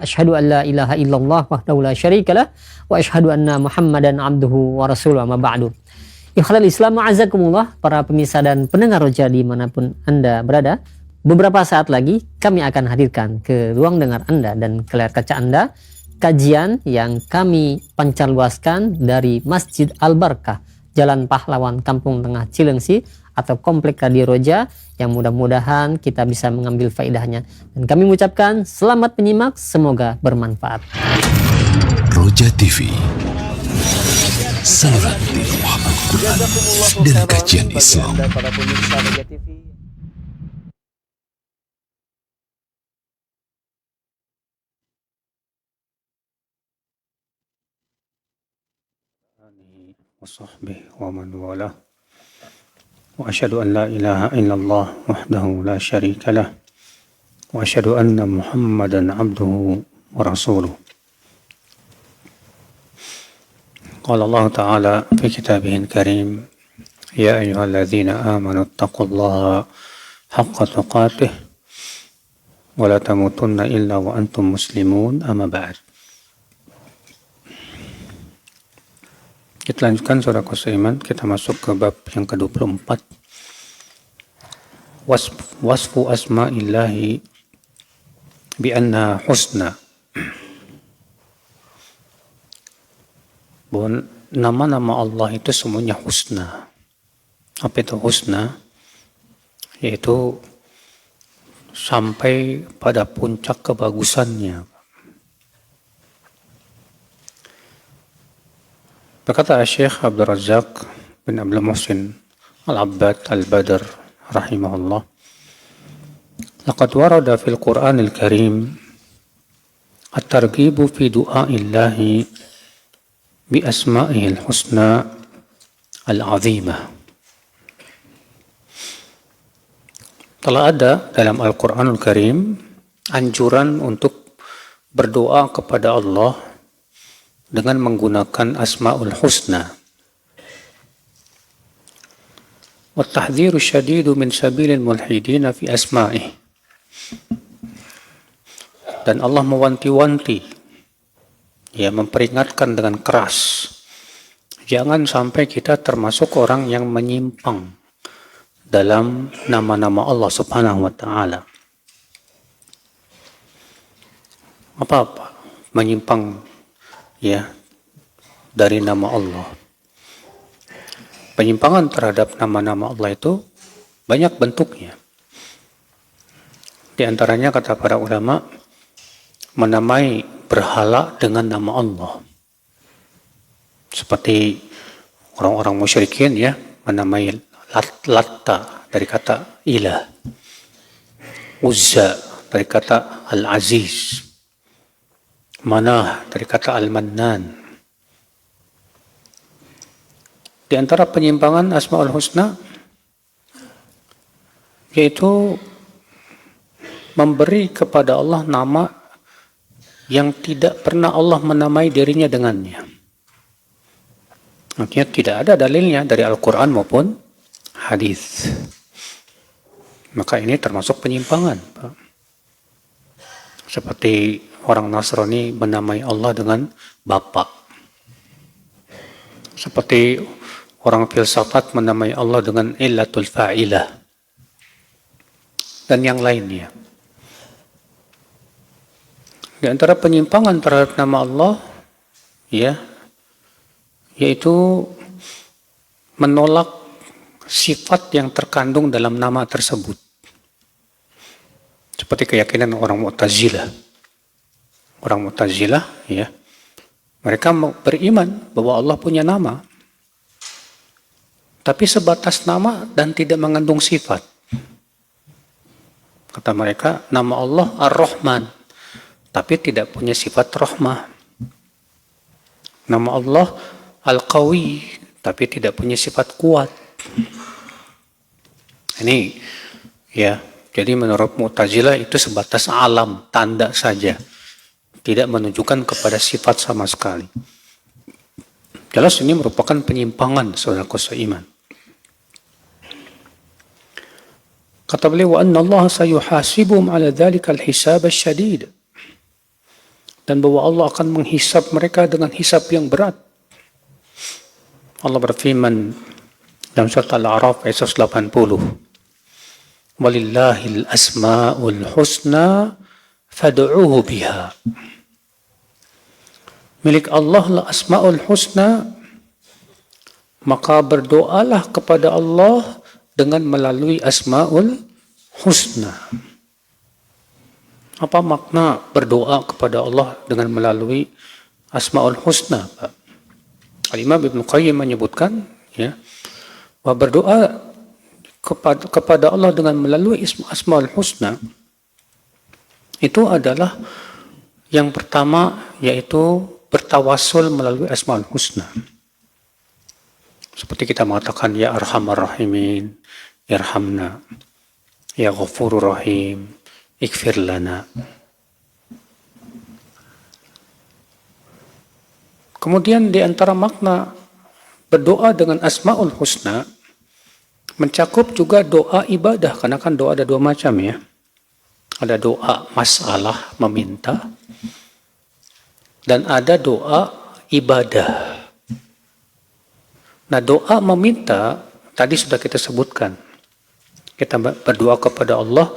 asyhadu an la ilaha illallah wahdahu la syarikalah wa asyhadu anna Muhammadan abduhu wa rasuluhu amma ba'du. Ikhlal Islam ma'azakumullah, para pemirsa dan pendengar Roja dimanapun Anda berada. Beberapa saat lagi kami akan hadirkan ke ruang dengar Anda dan ke layar kaca Anda kajian yang kami pancarluaskan dari Masjid Al-Barkah, Jalan Pahlawan, Kampung Tengah Cilengsi atau Komplek Radio Roja, yang mudah-mudahan kita bisa mengambil faedahnya. Dan kami mengucapkan selamat menyimak, semoga bermanfaat. Roja TV, saluran dakwah Al-Quran dan kajian Islam. وصحبه ومن والاه وأشهد أن لا إله إلا الله وحده لا شريك له وأشهد أن محمدا عبده ورسوله. قال الله تعالى في كتابه الكريم: يا أيها الذين آمنوا اتقوا الله حق تقاته ولا تموتن إلا وأنتم مسلمون. أما بعد. Kita lanjutkan saudara seiman, kita masuk ke bab yang ke-24. Wasfu asma'illahi bi anna husna. Bahwa nama-nama Allah itu semuanya husna. Apa itu husna? Yaitu sampai pada puncak kebagusannya. Berkata Syekh Abdul Razak bin Abdul Muhsin Al-Abbad Al-Badr rahimahullah, laqad warada fil Qur'anil Karim at-targhibu fi du'a'illahi bi asma'ihil husna al-'azimah. Telah ada dalam Al-Qur'anul Karim anjuran untuk berdoa kepada Allah dengan menggunakan asma'ul husna. Wa tahdhiru syadidu min sabilil mulhidina fi asma'ih. Dan Allah mewanti-wanti, ya, memperingatkan dengan keras, jangan sampai kita termasuk orang yang menyimpang dalam nama-nama Allah Subhanahu wa ta'ala. Apa-apa menyimpang, ya, dari nama Allah. Penyimpangan terhadap nama-nama Allah itu banyak bentuknya. Di antaranya kata para ulama, menamai berhala dengan nama Allah. Seperti orang-orang musyrikin, ya, menamai Latta dari kata ilah, Uzza dari kata Al-Aziz, Manah dari kata Al-Mannan. Di antara penyimpangan Asmaul Husna yaitu memberi kepada Allah nama yang tidak pernah Allah menamai dirinya dengannya. Artinya tidak ada dalilnya dari Al-Quran maupun hadis. Maka ini termasuk penyimpangan, Pak. Seperti orang Nasrani menamai Allah dengan Bapa. Seperti orang filsafat menamai Allah dengan illatul fa'ilah. Dan yang lainnya. Di antara penyimpangan terhadap nama Allah, ya, yaitu menolak sifat yang terkandung dalam nama tersebut. Seperti keyakinan orang Mu'tazilah. Orang Mu'tazilah, ya, mereka beriman bahwa Allah punya nama, tapi sebatas nama dan tidak mengandung sifat. Kata mereka, nama Allah Ar-Rahman, tapi tidak punya sifat rahmah. Nama Allah Al-Qawi, tapi tidak punya sifat kuat. Ini, ya, jadi menurut Mu'tazilah itu sebatas alam, tanda saja, tidak menunjukkan kepada sifat sama sekali. Jelas ini merupakan penyimpangan, saudaraku seiman. Kata beliau, wa anna Allah sayuhasibuhum ala dhalika al-hisab asy-syadid. dan bahwa Allah akan menghisap mereka dengan hisap yang berat. Allah berfirman dalam surat Al-A'raf ayat 180, "Walillahil asma'ul husna fad'uuhu biha." Milik Allah lah asma'ul husna, maka berdoalah kepada Allah dengan melalui asma'ul husna. Apa makna berdoa kepada Allah dengan melalui asma'ul husna, Pak? Al-Imam Ibn Qayyim menyebutkan, ya, bahwa berdoa kepada Allah dengan melalui asma'ul husna itu adalah yang pertama, yaitu bertawasul melalui asma'ul husna. Seperti kita mengatakan, ya arhamar rahimin, irhamna, ya ghafurur rahim, ikfir lana. Kemudian di antara makna berdoa dengan asma'ul husna mencakup juga doa ibadah, karena kan doa ada dua macam, ya. Ada doa masalah meminta, dan ada doa ibadah. Nah, doa meminta tadi sudah kita sebutkan. Kita berdoa kepada Allah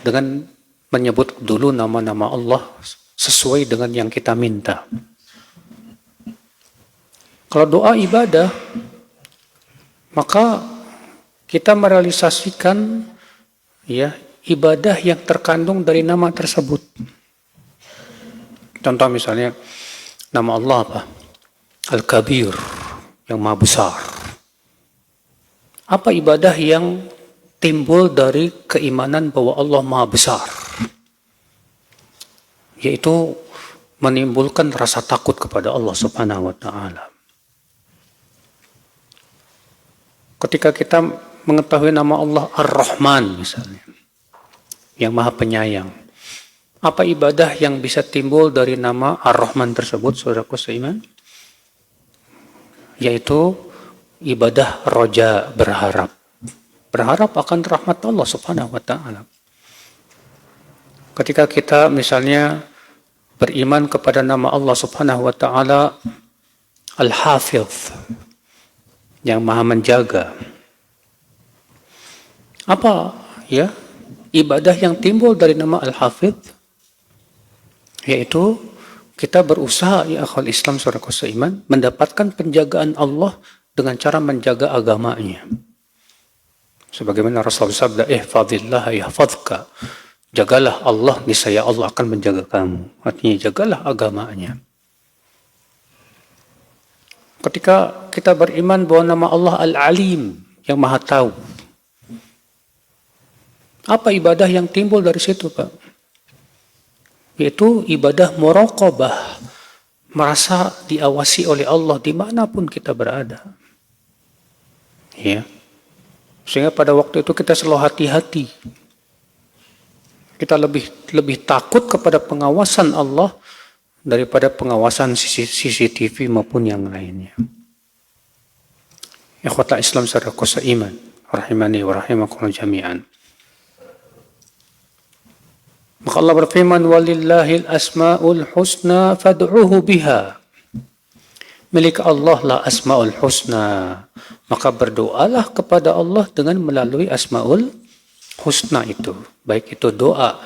dengan menyebut dulu nama-nama Allah sesuai dengan yang kita minta. Kalau doa ibadah, maka kita merealisasikan, ya, ibadah yang terkandung dari nama tersebut. Contoh misalnya nama Allah apa? Al-Kabir, yang maha besar. Apa ibadah yang timbul dari keimanan bahwa Allah maha besar? Yaitu menimbulkan rasa takut kepada Allah Subhanahu wa ta'ala. Ketika kita mengetahui nama Allah Ar-Rahman misalnya, yang maha penyayang, apa ibadah yang bisa timbul dari nama Ar-Rahman tersebut, saudaraku seiman? Yaitu ibadah roja, berharap. Berharap akan rahmat Allah Subhanahu wa ta'ala. Ketika kita misalnya beriman kepada nama Allah Subhanahu wa ta'ala Al-Hafidh, yang maha menjaga. Apa, ya, ibadah yang timbul dari nama Al-Hafidh? Yaitu kita berusaha, ya akhwal Islam, saudaraku seiman, mendapatkan penjagaan Allah dengan cara menjaga agamanya. Sebagaimana Rasulullah sabda, ihfadillah yahfadka. Jagalah Allah, niscaya Allah akan menjaga kamu. Artinya jagalah agamanya. Ketika kita beriman bahwa nama Allah Al-Alim, yang maha tahu, apa ibadah yang timbul dari situ, Pak? Yaitu ibadah muraqabah, merasa diawasi oleh Allah dimanapun kita berada. Ya. Sehingga pada waktu itu kita selalu hati-hati. Kita lebih takut kepada pengawasan Allah daripada pengawasan CCTV maupun yang lainnya. Ikhwata Islam saudaraku seiman, rahimani wa rahimakumullah jami'an. Maka Allah berfirman, walillahil asma'ul husna fad'uhu biha. Milik Allah lah asma'ul husna, maka berdoalah kepada Allah dengan melalui asma'ul husna itu. Baik itu doa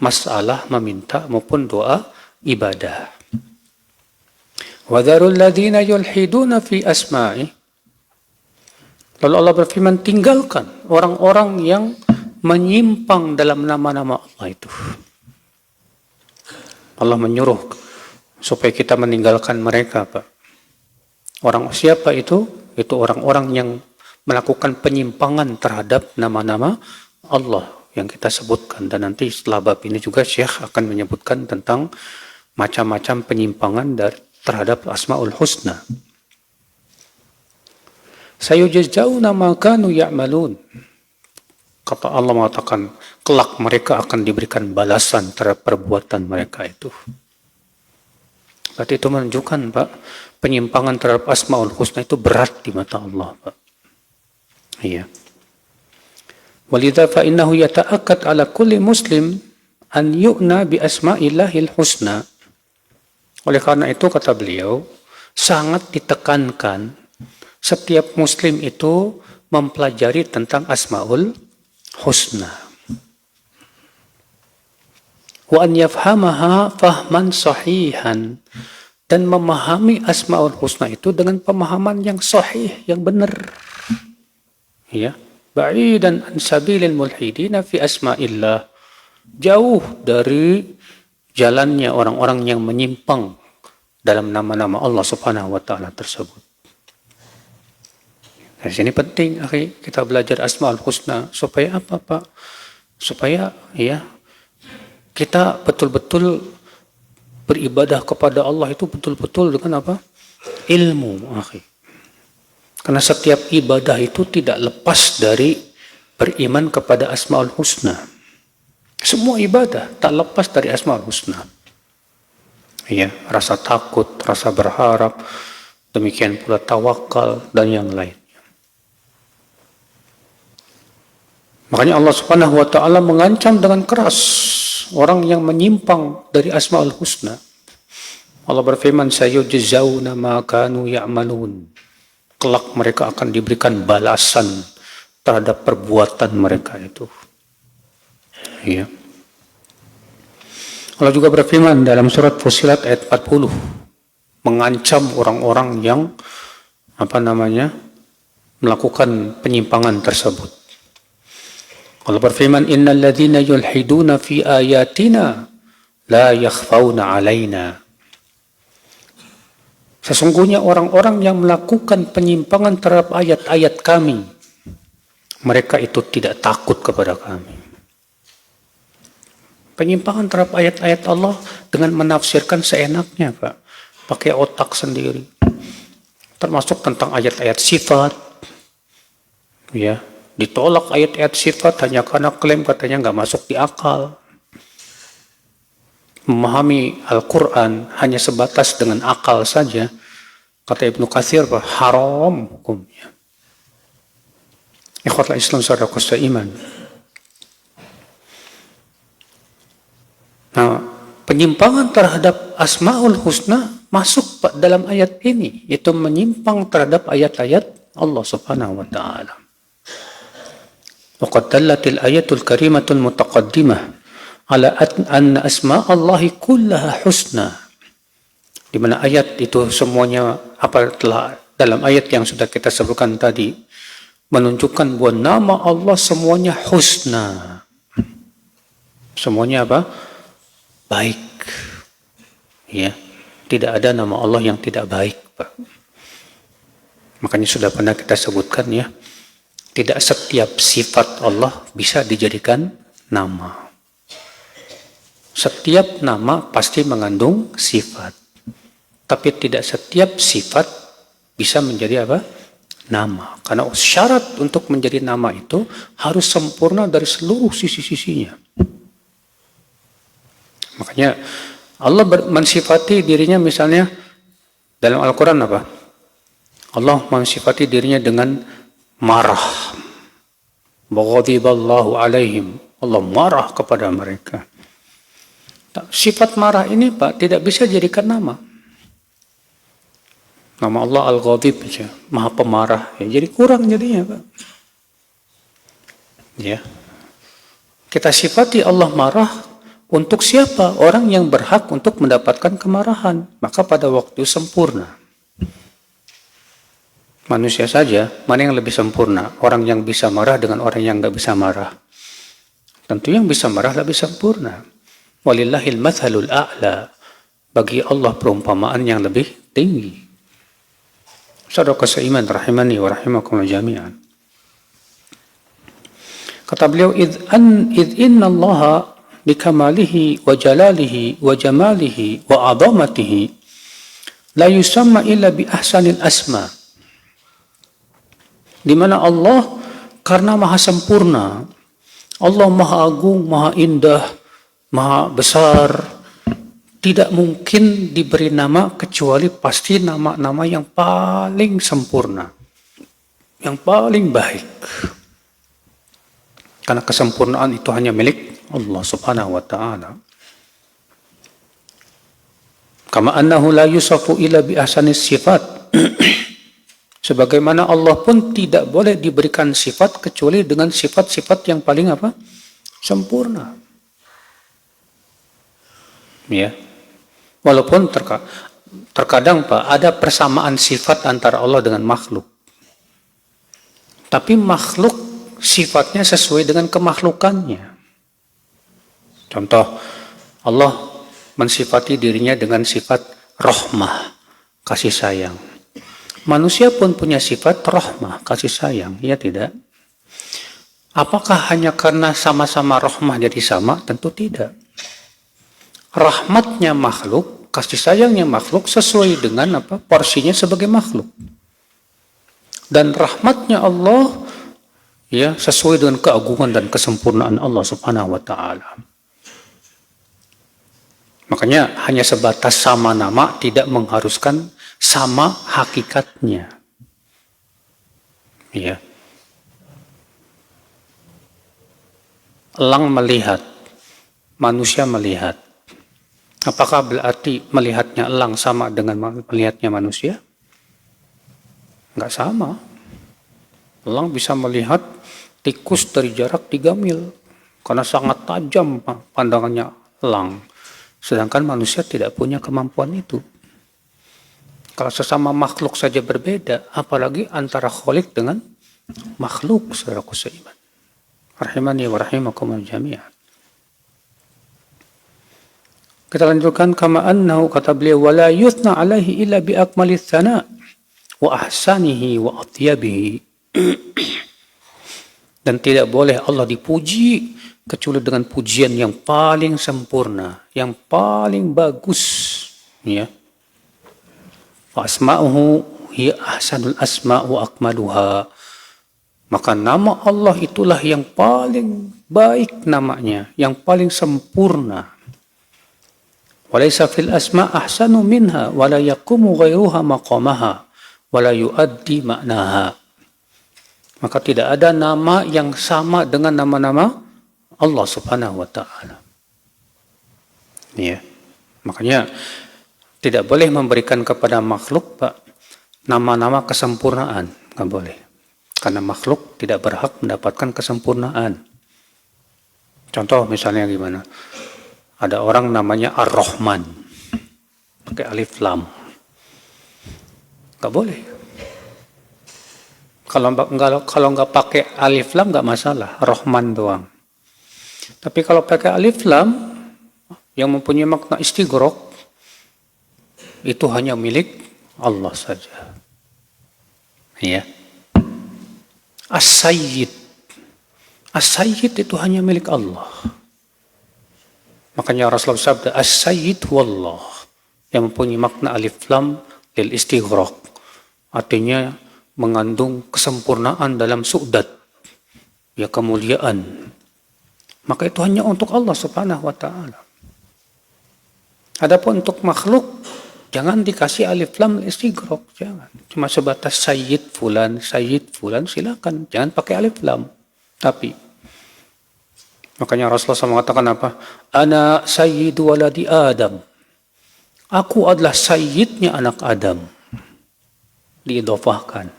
masalah meminta maupun doa ibadah. Wadharul ladzina yulhiduna fi asma'i. Lalu Allah berfirman, tinggalkan orang-orang yang menyimpang dalam nama-nama Allah itu. Allah menyuruh supaya kita meninggalkan mereka, Pak. Orang siapa itu? Itu orang-orang yang melakukan penyimpangan terhadap nama-nama Allah yang kita sebutkan. Dan nanti setelah bab ini juga Syekh akan menyebutkan tentang macam-macam penyimpangan terhadap Asmaul Husna. Sayujzauna ma kanu ya'malun. Kata Allah mengatakan, kelak mereka akan diberikan balasan terhadap perbuatan mereka itu. Berarti itu menunjukkan, Pak, penyimpangan terhadap Asmaul Husna itu berat di mata Allah, Pak. Iya. Walidha fa innahu yata'akkad ala kulli muslim an yu'na bi asma'illahil husna. Oleh karena itu kata beliau, sangat ditekankan setiap muslim itu mempelajari tentang Asmaul Husna. Wa an yafhamaha fahman sahihan, dan memahami Asmaul Husna itu dengan pemahaman yang sahih, yang benar. Ya, ba'idan an sabilil mulhidina fi asma'illah. Jauh dari jalannya orang-orang yang menyimpang dalam nama-nama Allah Subhanahu wa taala tersebut. Dari sini penting, akhi, kita belajar Asmaul Husna supaya apa, Pak? Supaya ya kita betul-betul beribadah kepada Allah itu betul-betul dengan apa? Ilmu, akhi. Karena setiap ibadah itu tidak lepas dari beriman kepada Asmaul Husna. Semua ibadah tak lepas dari Asmaul Husna. Ya, rasa takut, rasa berharap, demikian pula tawakal dan yang lainnya. Makanya Allah Subhanahu wa taala mengancam dengan keras orang yang menyimpang dari Asmaul Husna. Allah berfirman, sayujzauna ma kanu ya'malun. Kelak mereka akan diberikan balasan terhadap perbuatan mereka itu. Ya. Allah juga berfirman dalam surat Fussilat ayat 40, mengancam orang-orang yang melakukan penyimpangan tersebut. Allah berfirman, innal ladzina yulhiduna fi ayatina la yakhfauna alaina. Sesungguhnya orang-orang yang melakukan penyimpangan terhadap ayat-ayat kami, mereka itu tidak takut kepada kami. Penyimpangan terhadap ayat-ayat Allah dengan menafsirkan seenaknya, Pak. Pakai otak sendiri. Termasuk tentang ayat-ayat sifat. Ya, ditolak ayat-ayat sifat hanya karena klaim katanya nggak masuk di akal. Memahami Al-Quran hanya sebatas dengan akal saja, kata Ibnu Katsir, haram hukumnya. Ikhwatul Islam saudaraku seiman. Nah, penyimpangan terhadap Asmaul Husna masuk dalam ayat ini, itu menyimpang terhadap ayat-ayat Allah Subhanahu wa taala. Wa qad dallatil ayatul karimatul mutaqaddimah ala anna asma'allahi kullaha husna. Di mana ayat itu semuanya telah dalam ayat yang sudah kita sebutkan tadi menunjukkan bahwa nama Allah semuanya husna. Semuanya baik. Ya, tidak ada nama Allah yang tidak baik, Pak. Makanya sudah pernah kita sebutkan ya, tidak setiap sifat Allah bisa dijadikan nama. Setiap nama pasti mengandung sifat. Tapi tidak setiap sifat bisa menjadi nama. Karena syarat untuk menjadi nama itu harus sempurna dari seluruh sisi-sisinya. Makanya Allah mensifati dirinya misalnya dalam Al-Quran Allah mensifati dirinya dengan marah. Baghadiballahu alaihim. Allah marah kepada mereka. Sifat marah ini, Pak, tidak bisa jadikan nama. Nama Allah Al-Ghadib saja, Maha Pemarah. Ya, jadi kurang jadinya, Pak. Ya. Kita sifati Allah marah untuk siapa? Orang yang berhak untuk mendapatkan kemarahan. Maka pada waktu sempurna. Manusia saja, mana yang lebih sempurna? Orang yang bisa marah dengan orang yang nggak bisa marah. Tentu yang bisa marah lebih sempurna. Walillahil mathalul a'la. Bagi Allah perumpamaan yang lebih tinggi. Saudara seiman rahimani wa rahimakumullah jami'an. Kata beliau, idh inna allaha bikamalihi wa jalalihi wa jamalihi wa azamatihi la yusamma illa bi ahsanil asma. Di mana Allah karena maha sempurna, Allah maha agung, maha indah, maha besar, tidak mungkin diberi nama kecuali pasti nama-nama yang paling sempurna, yang paling baik. Karena kesempurnaan itu hanya milik Allah Subhanahu wa ta'ala. Kama annahu la yusafu illa bi ahsanis sifat. Sebagaimana Allah pun tidak boleh diberikan sifat kecuali dengan sifat-sifat yang paling apa? Sempurna. Ya. Walaupun terkadang Pak, ada persamaan sifat antara Allah dengan makhluk. Tapi makhluk sifatnya sesuai dengan kemakhlukannya. Contoh, Allah mensifati dirinya dengan sifat rahmah, kasih sayang. Manusia pun punya sifat rahmah, kasih sayang, ya tidak? Apakah hanya karena sama-sama rahmah jadi sama? Tentu tidak. Rahmatnya makhluk, kasih sayangnya makhluk sesuai dengan apa? Porsinya sebagai makhluk. Dan rahmatnya Allah ya sesuai dengan keagungan dan kesempurnaan Allah Subhanahu wa taala. Makanya hanya sebatas sama nama tidak mengharuskan sama hakikatnya. Ya. Elang melihat, manusia melihat. Apakah berarti melihatnya elang sama dengan melihatnya manusia? Enggak sama. Elang bisa melihat tikus dari jarak 3 mil karena sangat tajam pandangannya elang. Sedangkan manusia tidak punya kemampuan itu. Kalau sesama makhluk saja berbeda, apalagi antara Khalik dengan makhluk, saudaraku seiman. Rahimani wa rahimakumul jami'an. Kita lanjutkan, kama annahu, kata beliau, wala yuthna alaihi illa bi akmalis thana wa ahsanihi wa atyabihi. Dan tidak boleh Allah dipuji kecuali dengan pujian yang paling sempurna, yang paling bagus, ya. Fa asma'uhu hiya ahsanul asma' wa akmaluha. Maka nama Allah itulah yang paling baik namanya, yang paling sempurna. Walaysa fil asma' ahsanu minha wa la yaqumu ghairuha maqamaha wa la yuaddi ma'naha. Maka tidak ada nama yang sama dengan nama-nama Allah Subhanahu wa taala. Ya. Makanya tidak boleh memberikan kepada makhluk Pak nama-nama kesempurnaan, enggak boleh. Karena makhluk tidak berhak mendapatkan kesempurnaan. Contoh misalnya gimana? Ada orang namanya Ar-Rahman. Pakai alif lam. Enggak boleh. Kalau enggak pakai alif lam enggak masalah, Rahman doang. Tapi kalau pakai alif lam yang mempunyai makna istighraq, itu hanya milik Allah saja. Ya. As-Sayyid. As-Sayyid itu hanya milik Allah. Makanya Rasulullah sabda, As-Sayyid wallah, yang mempunyai makna alif lam lil istighraq. Artinya mengandung kesempurnaan dalam su'dat, ya kemuliaan. Maka itu hanya untuk Allah Subhanahu wa taala. Adapun untuk makhluk, jangan dikasih alif lam istighraq, jangan. Cuma sebatas sayyid fulan, silakan. Jangan pakai alif lam. Tapi makanya Rasulullah SAW mengatakan apa? Ana sayyidu waladi Adam. Aku adalah sayyidnya anak Adam. Diidhofahkan.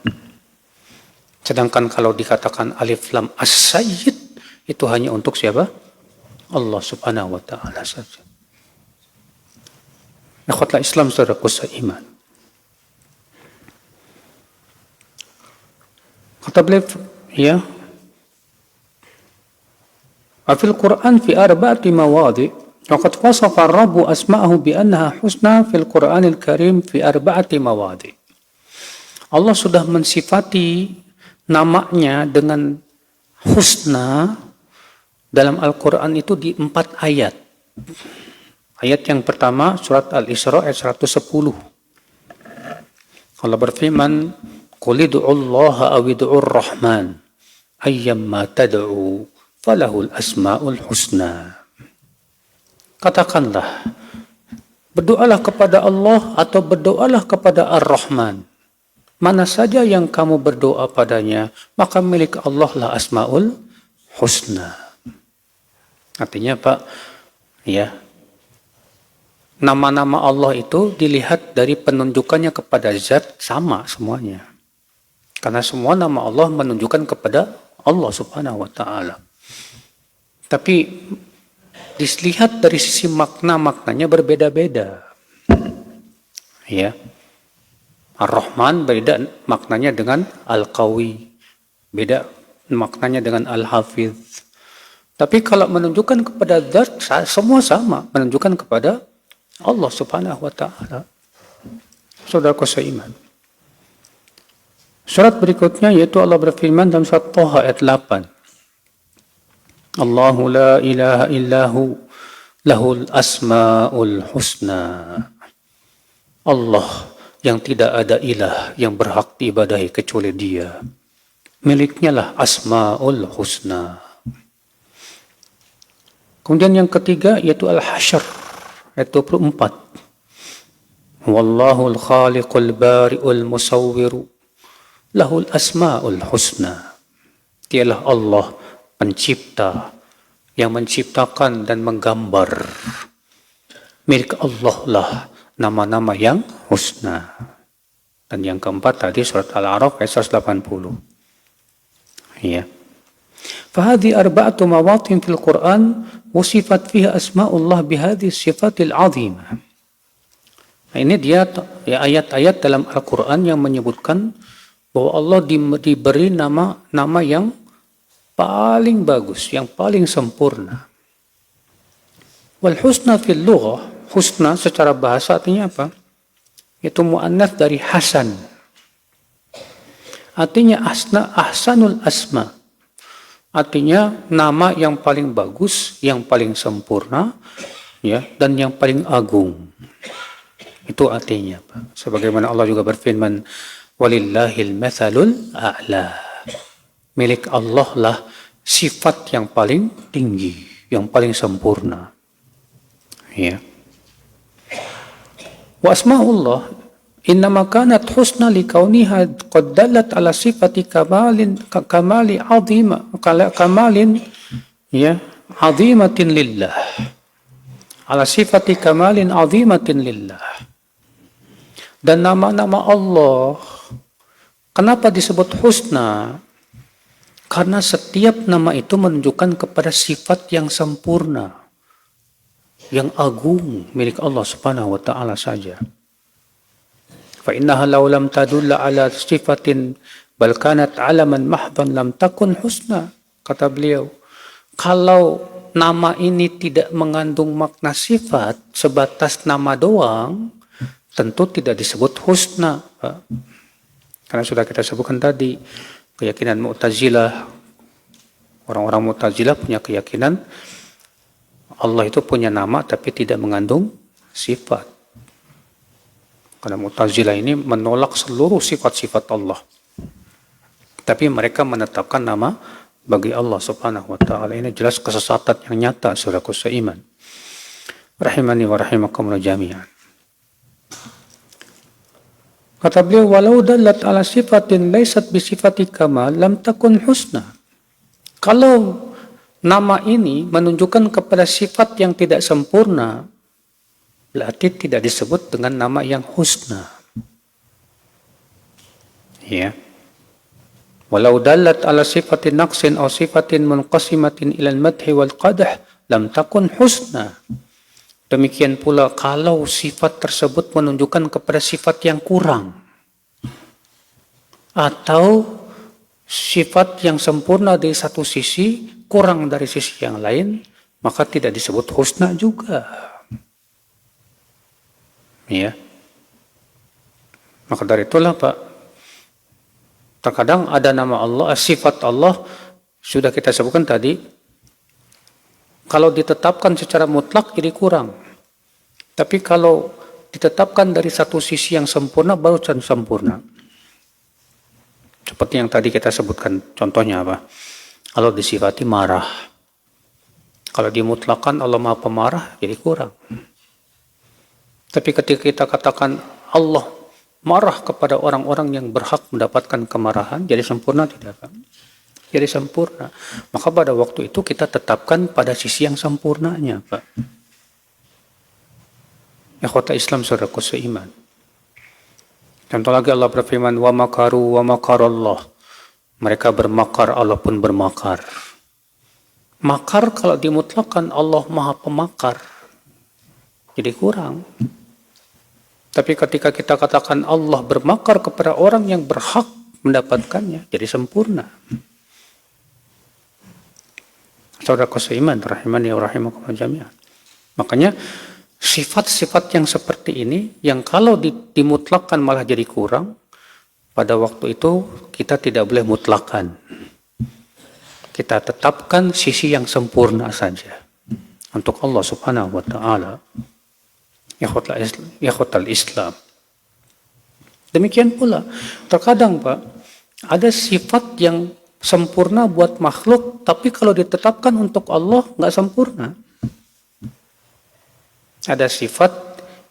Sedangkan kalau dikatakan alif lam as-sayyid, itu hanya untuk siapa? Allah Subhanahu wa taala saja. Ikhwatul Islam, saudaraku seiman. Kata beliau, ya. Fil Quran fi arba'ati mawadi' waqad wasafa ar-Rabb asma'ahu bi annaha husna fil Qur'anil Karim fi arba'ati mawadi'. Allah sudah mensifati namanya dengan husna dalam Al-Quran itu di 4 ayat. Ayat yang pertama surat Al-Isra ayat 110. Allah berfirman, "Qul ud'ullaha aw ud'ur rahman, ayyamma tad'u falahul asmaul husna." Katakanlah, berdoalah kepada Allah atau berdoalah kepada Ar-Rahman. Mana saja yang kamu berdoa padanya, maka milik Allah lah asmaul husna. Artinya Pak, ya, Nama-nama Allah itu dilihat dari penunjukannya kepada zat sama semuanya. Karena semua nama Allah menunjukkan kepada Allah Subhanahu wa taala. Tapi dilihat dari sisi makna-maknanya berbeda-beda. Ya. Ar-Rahman beda maknanya dengan Al-Qawi. Beda maknanya dengan Al-Hafiz. Tapi kalau menunjukkan kepada zat, semua sama. Menunjukkan kepada Allah Subhanahu wa ta'ala. Saudaraku seiman. Surat berikutnya yaitu Allah berfirman dalam surat Thaha ayat 8. Allahu la ilaha illahu lahul asmaul husna. Allah yang tidak ada ilah yang berhak diibadahi kecuali Dia. Miliknya lah asmaul husna. Kemudian yang ketiga yaitu Al-Hasyr ayat 24. Wallahul khaliqul bari'ul musawwiru lahul asmaul husna. Dialah Allah pencipta yang menciptakan dan menggambar. Milik Allah lah nama-nama yang husna. Dan yang keempat tadi surat Al-A'raf ayat 180. Ya. Fahadi arba'atu mawatin fil Quran wasifat fiha asma'ullah bihadhi sifatil azimah. Nah, ini dia ya, ayat-ayat dalam Al-Quran yang menyebutkan bahwa Allah diberi nama yang paling bagus, yang paling sempurna. Wal husna fil lughah, husna secara bahasa artinya apa? Itu muannats dari hasan. Artinya ahsanul asma. Artinya nama yang paling bagus, yang paling sempurna, ya, dan yang paling agung. Itu artinya, Pak. Sebagaimana Allah juga berfirman, walillahil mathalul a'la. Milik Allah lah sifat yang paling tinggi, yang paling sempurna. Ya. Wa asma'ullah innama kanat husna likauniha qad dallat ala sifati kamali azima kamalin ya azimatin lillah. Ala sifati kamalin azimatin lillah. Dan nama-nama Allah kenapa disebut husna? Karena setiap nama itu menunjukkan kepada sifat yang sempurna, yang agung milik Allah Subhanahu wa taala saja. Fa innaha law lam tadulla ala sifatin bal kanat alaman mahdhan lam takun husna. Kata beliau, kalau nama ini tidak mengandung makna sifat, sebatas nama doang, tentu tidak disebut husna. Karena sudah kita sebutkan tadi, keyakinan Mu'tazilah, orang-orang Mu'tazilah punya keyakinan Allah itu punya nama tapi tidak mengandung sifat. Karena Mu'tazilah ini menolak seluruh sifat-sifat Allah. Tapi mereka menetapkan nama bagi Allah Subhanahu wa taala. Ini jelas kesesatan yang nyata, saudaraku seiman. Rahimani wa rahimakumullah jami'an. Kata beliau, walau dallat ala sifatin laysat bi sifati kamal lam takun husna. Kalau nama ini menunjukkan kepada sifat yang tidak sempurna, berarti tidak disebut dengan nama yang husna. Ya. Walau dallat ala sifatin naqsin aw sifatin munqasimatin ila al-madhi wal qadah lam takun husna. Demikian pula kalau sifat tersebut menunjukkan kepada sifat yang kurang atau sifat yang sempurna dari satu sisi, kurang dari sisi yang lain, maka tidak disebut husna juga. Ya. Maka dari itulah Pak, terkadang ada nama Allah, sifat Allah sudah kita sebutkan tadi, kalau ditetapkan secara mutlak jadi kurang. Tapi kalau ditetapkan dari satu sisi yang sempurna, baru sempurna. Seperti yang tadi kita sebutkan, contohnya apa? Kalau disifati marah. Kalau dimutlakan Allah Maha Pemarah, jadi kurang. Tapi ketika kita katakan Allah marah kepada orang-orang yang berhak mendapatkan kemarahan, jadi sempurna tidak, Pak? Jadi sempurna. Maka pada waktu itu kita tetapkan pada sisi yang sempurnanya, Pak. Ikhwata Islam, saudaraku seiman. Contoh lagi Allah berfirman, wa makaru wa makarallah. Mereka bermakar, Allah pun bermakar. Makar kalau dimutlakkan Allah maha pemakar, jadi kurang. Tapi ketika kita katakan Allah bermakar kepada orang yang berhak mendapatkannya, jadi sempurna. Saudaraku seiman, rahimani wa rahimakumullah jami'an. Makanya sifat-sifat yang seperti ini, yang kalau dimutlakkan malah jadi kurang, pada waktu itu kita tidak boleh mutlakkan. Kita tetapkan sisi yang sempurna saja untuk Allah Subhanahu wa taala. Ikhwatal Islam. Demikian pula, terkadang Pak, ada sifat yang sempurna buat makhluk, tapi kalau ditetapkan untuk Allah nggak sempurna. Ada sifat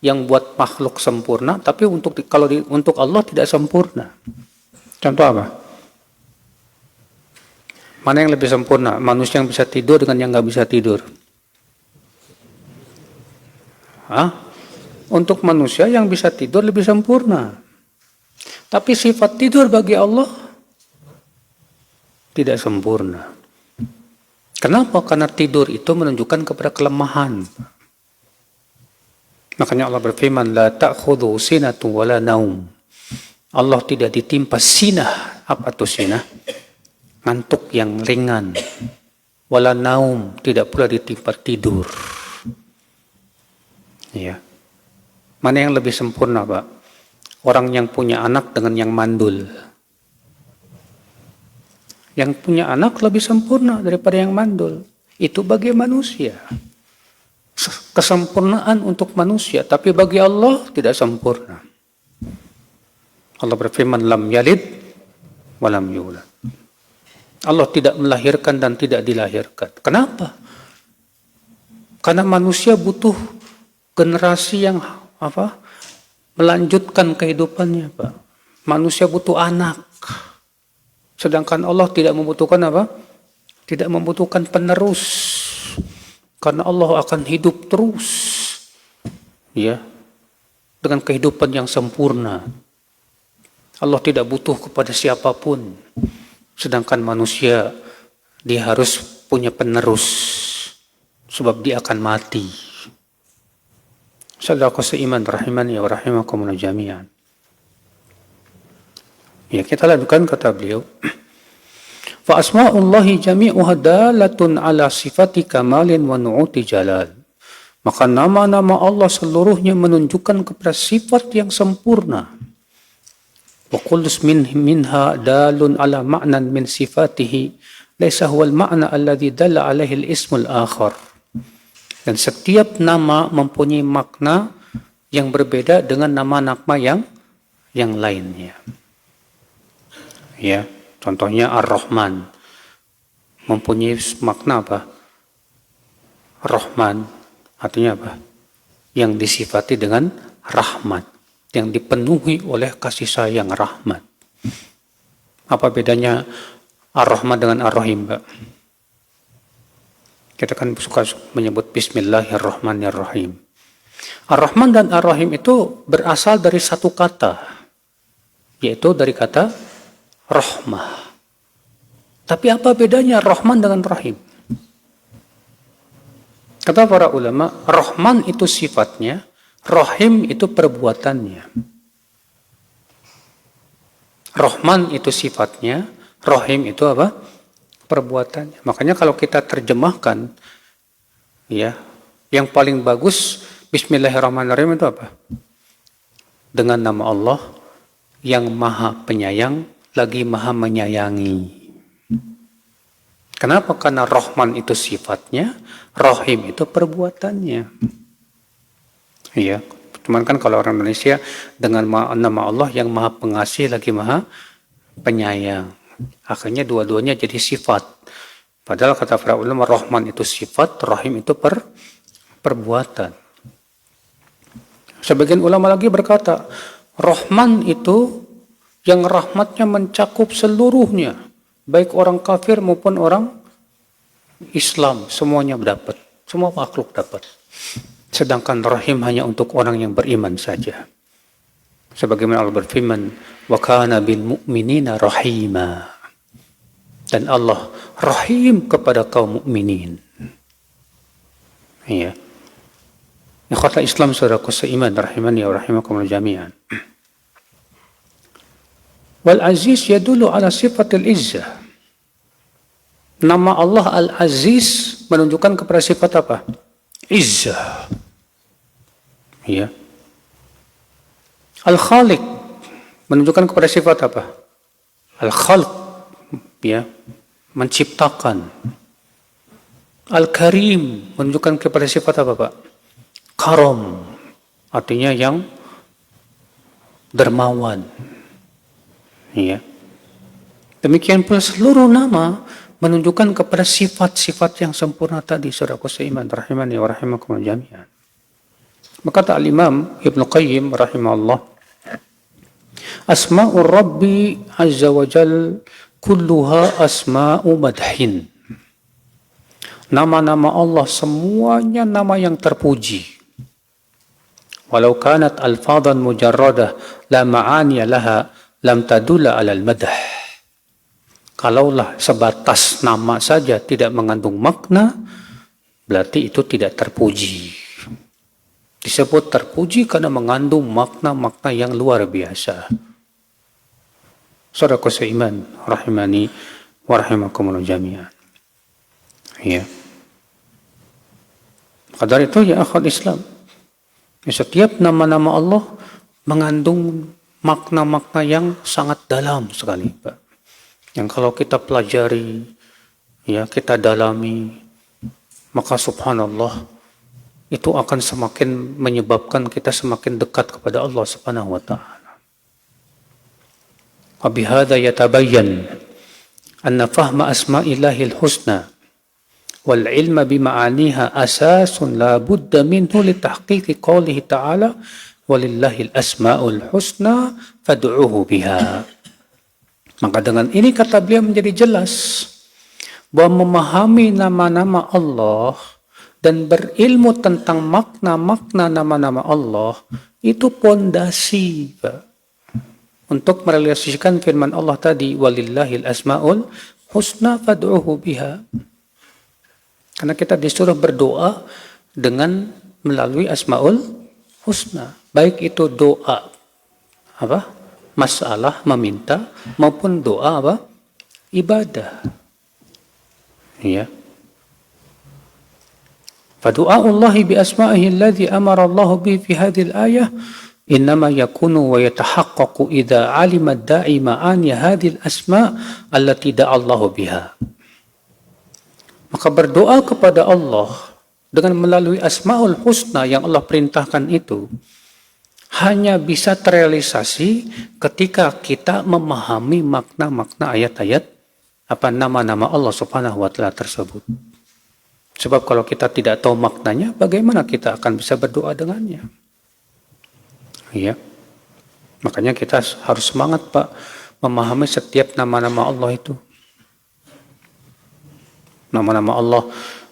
yang buat makhluk sempurna, tapi untuk Allah tidak sempurna. Contoh apa? Mana yang lebih sempurna? Manusia yang bisa tidur dengan yang nggak bisa tidur. Untuk manusia yang bisa tidur lebih sempurna. Tapi sifat tidur bagi Allah tidak sempurna. Kenapa? Karena tidur itu menunjukkan kepada kelemahan. Makanya Allah berfirman, la ta'khudhu sinatu wala naum. Allah tidak ditimpa sinah. Apa itu sinah? Ngantuk yang ringan. Wala naum, tidak pula ditimpa tidur. Ya. Mana yang lebih sempurna, Pak? Orang yang punya anak dengan yang mandul. Yang punya anak lebih sempurna daripada yang mandul. Itu bagi manusia. Kesempurnaan untuk manusia, tapi bagi Allah tidak sempurna. Allah berfirman, lam yalid walam yulad. Allah tidak melahirkan dan tidak dilahirkan. Kenapa? Karena manusia butuh generasi yang melanjutkan kehidupannya, Pak. Manusia butuh anak. Sedangkan Allah tidak membutuhkan apa? Tidak membutuhkan penerus. Karena Allah akan hidup terus. Ya. Dengan kehidupan yang sempurna. Allah tidak butuh kepada siapapun. Sedangkan manusia, dia harus punya penerus. Sebab dia akan mati. Saudaraku seiman, rahimani wa rahimakumullah jami'an. Ya, kita lanjutkan kata beliau. Fa asma'ullahi jami'uha dalatun ala sifati kamalin wa nu'uti jalal. Maka nama-nama Allah seluruhnya menunjukkan kepada sifat yang sempurna. Wa kullus minha dalun ala ma'nan min sifatihi laisa huwal ma'na alladhi dalla alaihi al-ismul akhar. Dan setiap nama mempunyai makna yang berbeda dengan nama-nama yang lainnya. Ya, contohnya Ar-Rahman mempunyai makna apa? Rahman artinya apa? Yang disifati dengan rahmat, yang dipenuhi oleh kasih sayang rahmat. Apa bedanya Ar-Rahman dengan Ar-Rahim, Pak? Kita kan suka menyebut Bismillahirrahmanirrahim. Ar-Rahman dan Ar-Rahim itu berasal dari satu kata, yaitu dari kata rahmah. Tapi apa bedanya Rahman dengan Rahim? Kata para ulama, Rahman itu sifatnya, Rahim itu perbuatannya. Rahman itu sifatnya, Rahim itu apa? Perbuatannya. Makanya kalau kita terjemahkan, ya, yang paling bagus Bismillahirrahmanirrahim itu apa? Dengan nama Allah yang maha penyayang lagi maha menyayangi. Kenapa? Karena Rahman itu sifatnya, Rahim itu perbuatannya. Iya. Cuman kan kalau orang Indonesia dengan nama Allah yang maha pengasih lagi maha penyayang. Akhirnya dua-duanya jadi sifat. Padahal kata para ulama, Rahman itu sifat, Rahim itu perbuatan. Sebagian ulama lagi berkata, Rahman itu yang rahmatnya mencakup seluruhnya. Baik orang kafir maupun orang Islam. Semuanya dapat. Semua makhluk dapat. Sedangkan rahim hanya untuk orang yang beriman saja. Sebagaimana Allah berfirman, wa kana bil mu'minina rahima. Dan Allah rahim kepada kaum mukminin. Ya. Ikhwatal Islam saudaraku seiman rahimani wa rahimakumullah jami'an. Wal Aziz yadullu ala sifatil izzah. Nama Allah Al-Aziz menunjukkan kepada sifat apa? Izzah. Ya. Al-Khaliq menunjukkan kepada sifat apa? Al-Khalq, ya, menciptakan. Al-Karim menunjukkan kepada sifat apa, Pak? Karam, artinya yang dermawan. Ya. Demikian pula seluruh nama menunjukkan kepada sifat-sifat yang sempurna tadi, saudaraku seiman rahimani wa rahimakumullah jami'an. Maka Al-Imam Ibnu Qayyim rahimahullah, Asma'ur Rabbi Azza wa Jal kulluha asma'u madhin. Nama-nama Allah semuanya nama yang terpuji. Walau kanat alfadan mujarradah la ma'aniya laha lam tadulla alal madah. Kalaulah sebatas nama saja tidak mengandung makna, berarti itu tidak terpuji. Disebut terpuji karena mengandung makna-makna yang luar biasa. Saudaraku seiman rahimani wa rahimakumullah jami'an. Ya. Maka dari itu ya akhwat Islam, setiap nama-nama Allah mengandung makna-makna yang sangat dalam sekali, Pak. Yang kalau kita pelajari, ya kita dalami, maka subhanallah itu akan semakin menyebabkan kita semakin dekat kepada Allah Subhanahu wa taala. Wa bihadza yatabayyan anna fahma asma'illahil husna wal ilma bima'aniha asasun la budda minhu li tahqiqi qoulihi ta'ala walillahil asma'ul husna fad'uuhu biha. Maka dengan ini kata beliau menjadi jelas bahwa memahami nama-nama Allah dan berilmu tentang makna-makna nama-nama Allah itu pondasi, Pak, untuk merealisasikan firman Allah tadi walillahil asma'ul husna fad'uuhu biha. Karena kita disuruh berdoa dengan melalui asma'ul husna, baik itu doa apa? Masalah meminta maupun doa apa? Ibadah. Ya. Fadu'a'ullahi bi asma'ihi alladhi amara Allah bi fi hadhihi al-ayah innama yakunu wa yatahaqqaqu idza 'alima ad-da'i ma'ani hadhihi al-asma' allati da'a Allah biha. Maka berdoa kepada Allah dengan melalui Asmaul Husna yang Allah perintahkan itu hanya bisa terrealisasi ketika kita memahami makna-makna ayat-ayat apa nama-nama Allah Subhanahu wa taala tersebut. Sebab kalau kita tidak tahu maknanya, bagaimana kita akan bisa berdoa dengannya? Iya. Makanya kita harus semangat, Pak, memahami setiap nama-nama Allah itu. Nama-nama Allah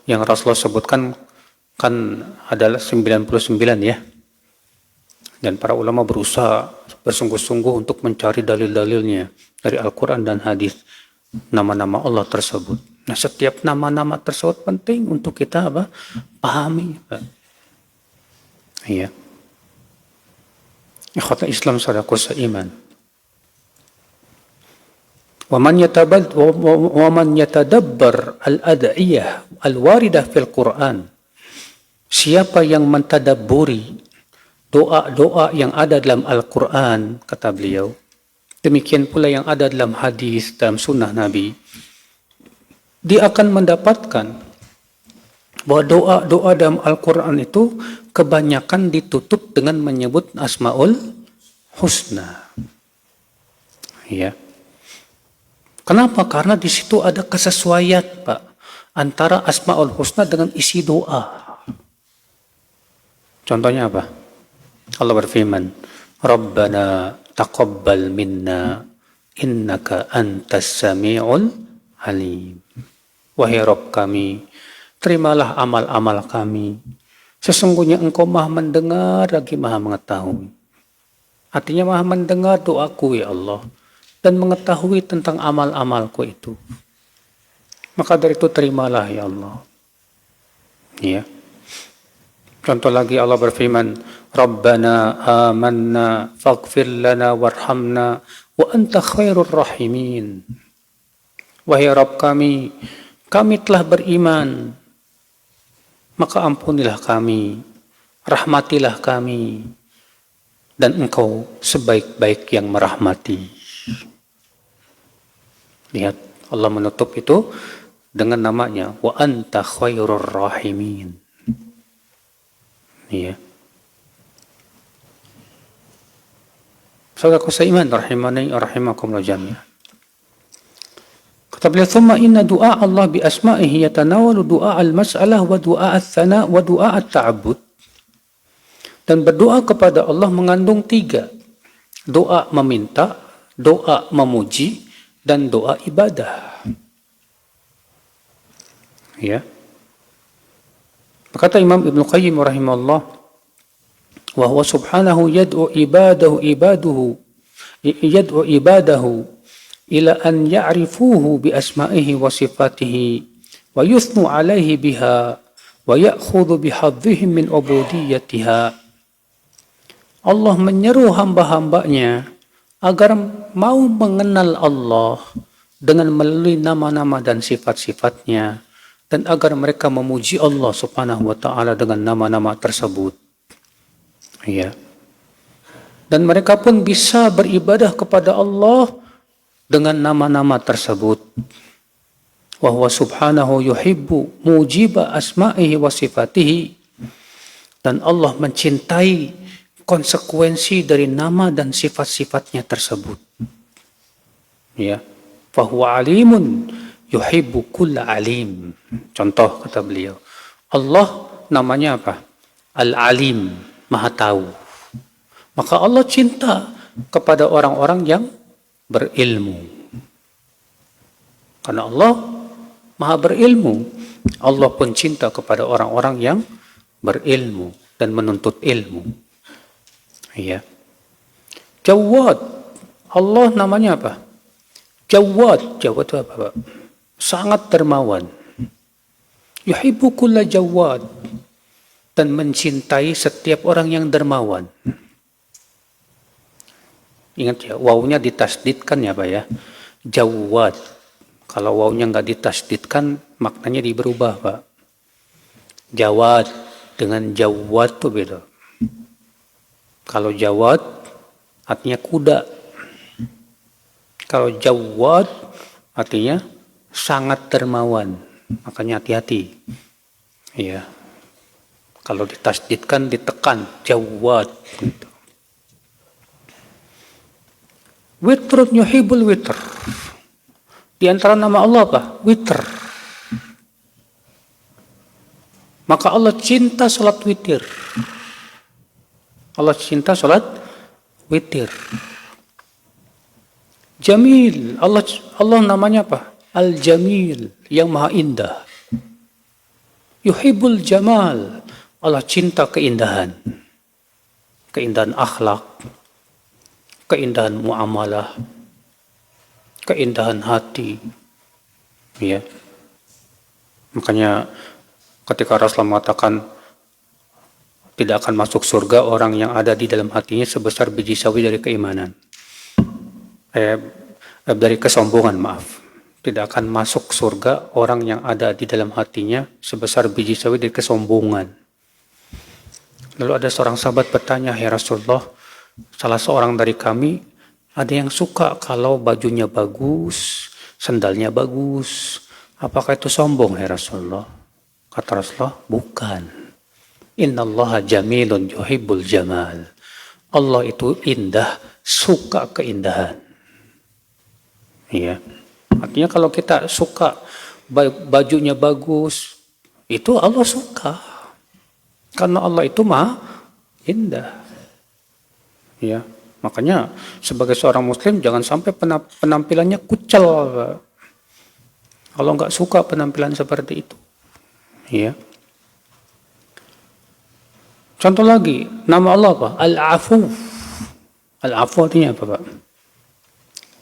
yang Rasulullah sebutkan kan adalah 99 ya. Dan para ulama berusaha bersungguh-sungguh untuk mencari dalil-dalilnya dari Al-Quran dan hadis nama-nama Allah tersebut. Nah, setiap nama-nama tersebut penting untuk kita apa? Pahami. Iya. Ikhwatul Islam saudaraku seiman. Waman yatadabbar al-ad'iyah al-waridah fil Quran. Siapa yang mentadabburi doa-doa yang ada dalam Al-Quran, kata beliau, demikian pula yang ada dalam hadis, dalam sunnah Nabi, dia akan mendapatkan bahwa doa-doa dalam Al-Quran itu kebanyakan ditutup dengan menyebut Asmaul Husna. Ya. Kenapa? Karena di situ ada kesesuaian, Pak, antara Asmaul Husna dengan isi doa. Contohnya apa? Allah berfirman, Rabbana taqabbal minna innaka antas sami'ul alim. Wahai Rabb kami, terimalah amal-amal kami, Sesungguhnya engkau maha mendengar lagi maha mengetahui. Artinya maha mendengar doaku ya Allah. Dan mengetahui tentang amal-amalku itu. Maka dari itu terimalah ya Allah. Ya. Contoh lagi Allah berfirman, Rabbana amanna faghfir lana warhamna wa anta khairur rahimin. Wahai Rabb kami telah beriman, maka ampunilah kami, rahmatilah kami, dan engkau sebaik-baik yang merahmati. Lihat, Allah menutup itu dengan namanya, wa anta khairur rahimin. Iya. Saudaraku seiman, rahimani rahimakumullah jami'an. Kata beliau, "Thumma inna du'a Allah bi asma'ihi yatanawalu du'a al-mas'alah wa du'a al-thana wa du'a al-ta'abbud." Dan berdoa kepada Allah mengandung 3. Doa meminta, doa memuji, dan doa ibadah. Ya. Berkata Imam Ibnu Qayyim rahimahullah, "Wa huwa subhanahu yad'u ibadahu ila an ya'rifuhu bi asma'ihi wa sifatihi wa yuthnu 'alaihi biha wa ya'khudhu bi hadzihim min ubudiyyatiha." Allah menyeru hamba-hambanya agar mau mengenal Allah dengan melalui nama-nama dan sifat-sifatnya, dan agar mereka memuji Allah subhanahu wa ta'ala dengan nama-nama tersebut. Ya. Dan mereka pun bisa beribadah kepada Allah dengan nama-nama tersebut. Wa huwa subhanahu yuhibbu mujiba asma'ihi wa sifatihi. Dan Allah mencintai konsekuensi dari nama dan sifat-sifatnya tersebut. Ya. Fa huwa alimun yuhibbu kulla alim. Contoh kata beliau, Allah namanya apa? Al-Alim, Maha Tahu. Maka Allah cinta kepada orang-orang yang berilmu. Karena Allah Maha berilmu, Allah pun cinta kepada orang-orang yang berilmu dan menuntut ilmu. Ya. Jawad, Allah namanya apa? Jawad, Jawad itu apa, Pak? Sangat dermawan. Yuhibbu kulla jawad, dan mencintai setiap orang yang dermawan. Ingat ya, wawunya ditasdidkan ya Pak ya. Jawad. Kalau wawunya nggak ditasdidkan, maknanya berubah Pak. Jawad dengan jawad itu beda. Kalau jawad artinya kuda. Kalau jawad artinya sangat dermawan, makanya hati-hati. Ya. Kalau ditasdidkan ditekan, jawad. Gitu. Witrun yuhibbul witr. Di antara nama Allah apa? Witr. Maka Allah cinta salat witir. Allah cinta salat witir. Jamil, Allah namanya apa? Al-Jamil, yang maha indah. Yuhibbul jamal, Allah cinta keindahan. Keindahan akhlak, keindahan muamalah, keindahan hati. Ya. Makanya ketika Rasulullah mengatakan tidak akan masuk surga orang yang ada di dalam hatinya sebesar biji sawi dari keimanan. Dari kesombongan, maaf. Tidak akan masuk surga orang yang ada di dalam hatinya sebesar biji sawi dari kesombongan. Lalu ada seorang sahabat bertanya, "Ya Rasulullah, salah seorang dari kami ada yang suka kalau bajunya bagus, sandalnya bagus. Apakah itu sombong, ya Rasulullah?" Kata Rasulullah, "Bukan. Innallaha jamilun yuhibbul jamal." Allah itu indah, suka keindahan. Iya. Artinya kalau kita suka bajunya bagus, itu Allah suka. Karena Allah itu maha indah. Ya, makanya sebagai seorang muslim jangan sampai penampilannya kucel. Kalau nggak suka penampilan seperti itu. Ya. Contoh lagi, nama Allah apa? Al-Afu. Al-Afu artinya apa, Pak?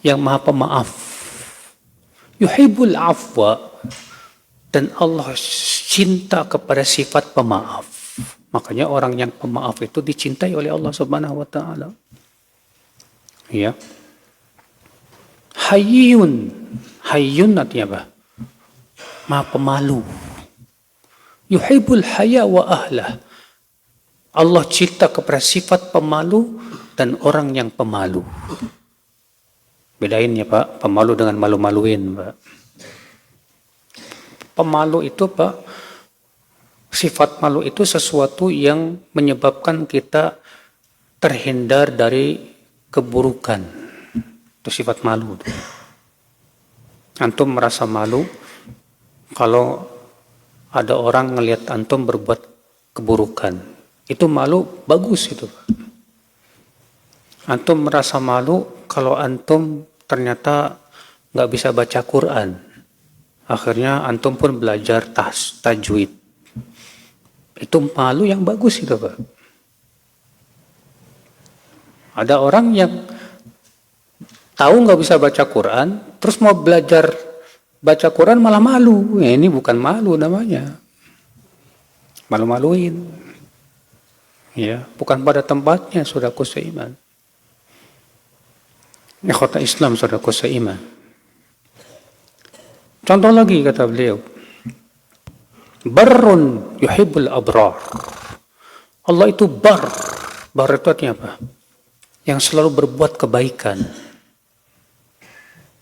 Yang Maha Pemaaf. Yuhibbul afwa, dan Allah cinta kepada sifat pemaaf. Makanya orang yang pemaaf itu dicintai oleh Allah Subhanahu wa taala. Ya. Hayyun. Hayyun artinya apa? Maha pemalu. Yuhibbul haya wa ahlah. Allah cinta kepada sifat pemalu dan orang yang pemalu. Bedain ya Pak, pemalu dengan malu-maluin Pak. Pemalu itu Pak, sifat malu itu sesuatu yang menyebabkan kita terhindar dari keburukan. Itu sifat malu. Antum merasa malu kalau ada orang ngelihat antum berbuat keburukan. Itu malu bagus itu Pak. Antum merasa malu kalau antum ternyata nggak bisa baca Quran. Akhirnya antum pun belajar tajwid. Itu malu yang bagus itu Pak. Ada orang yang tahu nggak bisa baca Quran, terus mau belajar baca Quran malah malu. Ya, ini bukan malu namanya. Malu-maluin. Ya, bukan pada tempatnya saudaraku seiman. Ikhwata Islam saudaraku seiman. Contoh lagi kata beliau. Barrun yuhibbul abrar. Allah itu bar. Bar itu artinya apa? Yang selalu berbuat kebaikan.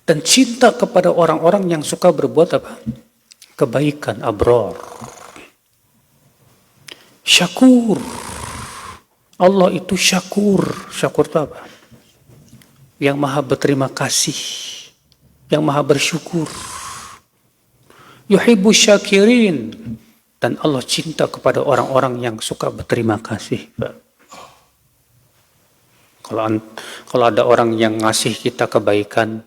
Dan cinta kepada orang-orang yang suka berbuat apa? Kebaikan, abrar. Syakur. Allah itu syakur. Syakur itu apa? Yang maha berterima kasih, yang maha bersyukur. Yuhibbu syakirin, dan Allah cinta kepada orang-orang yang suka berterima kasih. Kalau ada orang yang ngasih kita kebaikan,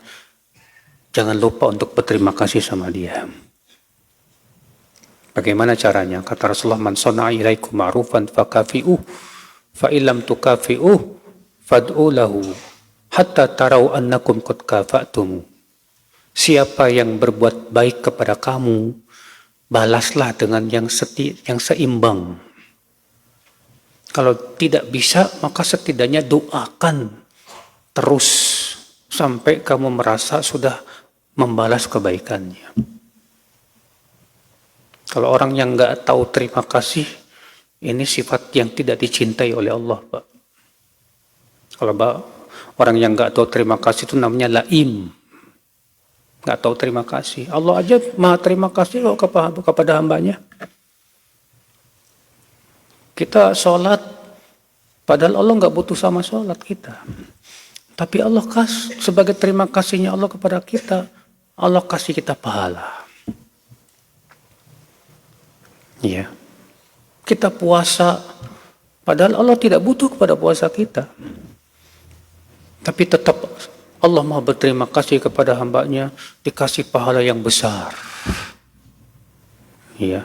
jangan lupa untuk berterima kasih sama dia. Bagaimana caranya? Kata Rasulullah, man sana'a ilaikum ma'rufan fakafi'uh, fa illam tukafi'uh fad'u lahu hatta tarau annakum qad kafa'tum. Siapa yang berbuat baik kepada kamu, balaslah dengan yang seimbang. Kalau tidak bisa, maka setidaknya doakan terus sampai kamu merasa sudah membalas kebaikannya. Kalau orang yang nggak tahu terima kasih, ini sifat yang tidak dicintai oleh Allah, Pak. Kalau orang yang nggak tahu terima kasih itu namanya laim. Nggak tahu terima kasih. Allah aja maha terima kasih kok kepada hambanya. Kita sholat, padahal Allah nggak butuh sama sholat kita. Tapi Allah sebagai terima kasihnya Allah kepada kita, Allah kasih kita pahala. Iya. Kita puasa, padahal Allah tidak butuh kepada puasa kita. Tapi tetap Allah maha berterima kasih kepada hambanya, dikasih pahala yang besar. Iya.